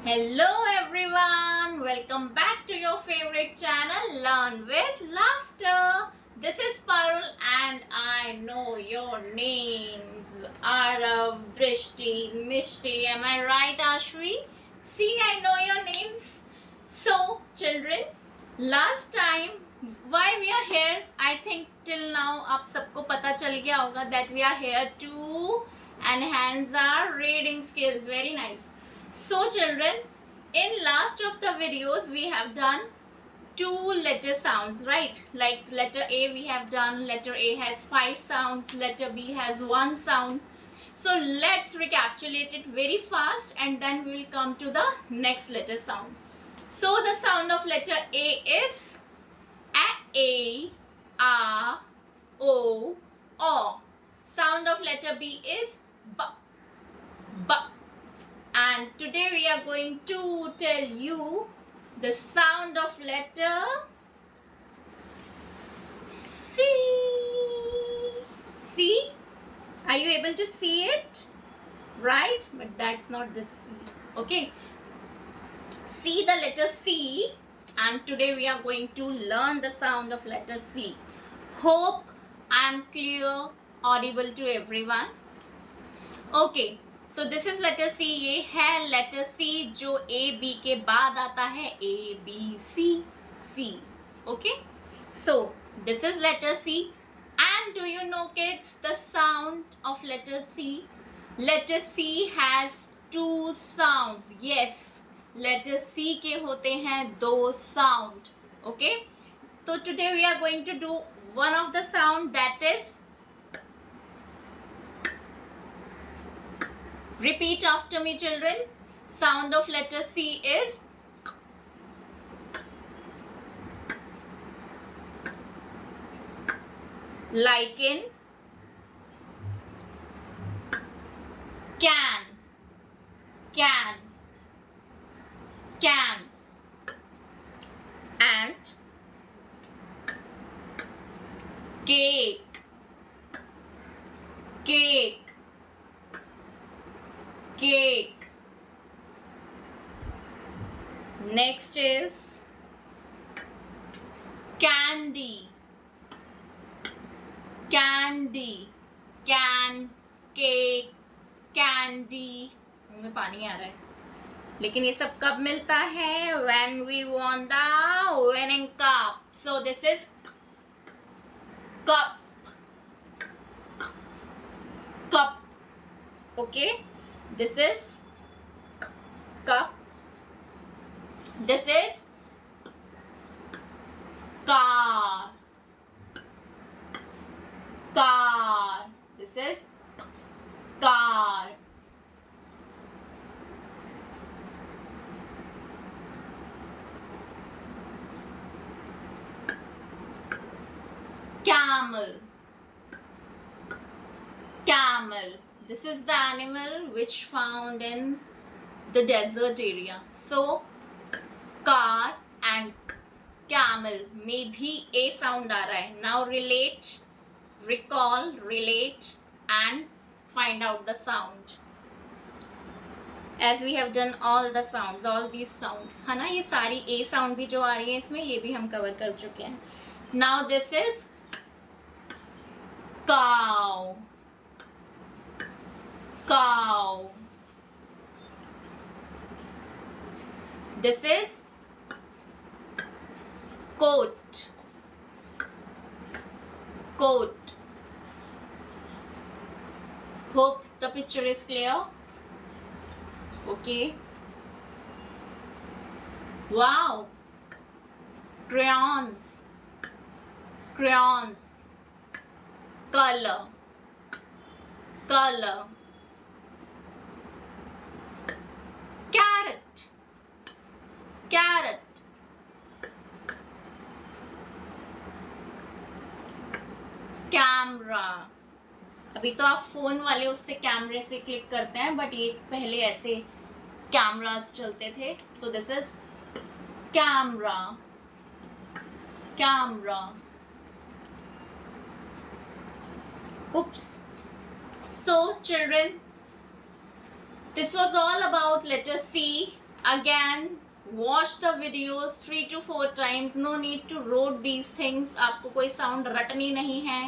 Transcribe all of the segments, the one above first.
Hello everyone, welcome back to your favorite channel Learn with Laughter. This is Parul and I know your names. Arav, Drishti, Mishti, am I right Ashvi? See, I know your names. So children, last time why we are here, I think till now आप सबको पता चल गया होगा that we are here to enhance our reading skills. Very nice. So children, in last of the videos we have done two letter sounds, right? Like letter A we have done, letter A has 5 sounds, letter B has 1 sound. So let's recapitulate it very fast and then we will come to the next letter sound. So the sound of letter A is A, O, O. Sound of letter B is B, B. And today we are going to tell you the sound of letter C. See? Are you able to see it? Right? But that's not the C. Okay. See the letter C. And today we are going to learn the sound of letter C. Hope I am clear, audible to everyone. Okay. So this is letter C. ये है letter C जो A B के बाद आता है A B C C. Okay. So this is letter C. And do you know kids the sound of letter C? Letter C has two sounds. Yes. Letter C के होते हैं दो sound. Okay. So today we are going to do one of the sound, that is, repeat after me children. Sound of letter C is like in can, can, can, and cake, cake, cake. Next is candy, candy, can, cake, candy. मुंह में पानी आ रहा है, लेकिन ये सब कब मिलता है? When we won the winning cup. So this is cup, cup. Okay, this is cup. This is car, car. This is car. Camel, camel. This is the animal which found in the desert area. So car and camel में भी A sound आ रहा है. Now relate, recall, relate and find out the sound. As we have done all the sounds, all these sounds, है ना? ये सारी A sound भी जो आ रही है इसमें, ये भी हम cover कर चुके हैं. Now this is cow, cow. This is coat, coat. Hope the picture is clear. Okay. Wow. Crayons, crayons. Color, color. Carrot, carrot. Camera. अभी तो आप फोन वाले उससे कैमरे से क्लिक करते हैं, बट ये पहले ऐसे कैमरास चलते थे. So this is camera, camera. Oops. So children, this was all about letter C. again watch the videos 3 to 4 times. No need to rote these things. आपको कोई साउंड रटनी नहीं है.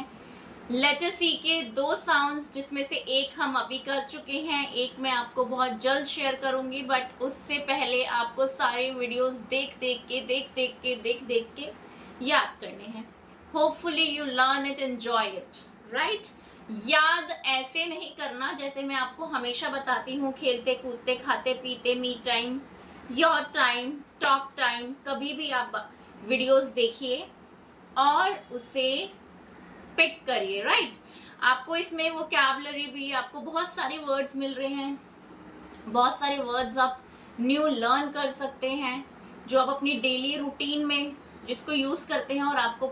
लेटर सी के 2 साउंड्स जिसमें से एक हम अभी कर चुके हैं, एक मैं आपको बहुत जल्द शेयर करूंगी, बट उससे पहले आपको सारे वीडियोस देख देख के याद करने हैं. Hopefully you learn it, enjoy it, right. याद ऐसे नहीं करना जैसे मैं आपको हमेशा बताती हूँ, खेलते कूदते खाते पीते, me time, your time, talk time. कभी भी आप वीडियोस देखिए और उसे पिक करिए, राइट. आपको इसमें वोकैबुलरी भी, आपको बहुत सारे वर्ड्स मिल रहे हैं, बहुत सारे वर्ड्स आप न्यू लर्न कर सकते हैं जो आप अपनी डेली रूटीन में जिसको यूज़ करते हैं, और आपको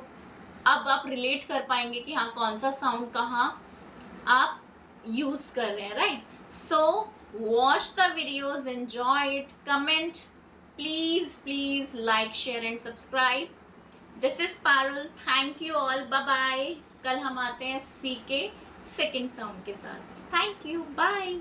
अब आप रिलेट कर पाएंगे कि हाँ कौन सा साउंड कहाँ आप यूज़ कर रहे हैं, right. So watch the videos, enjoy it, comment, please like, share and subscribe. This is Parul. Thank you all. Bye bye. कल हम आते हैं सी के सेकेंड साउंड के साथ. Thank you. बाय.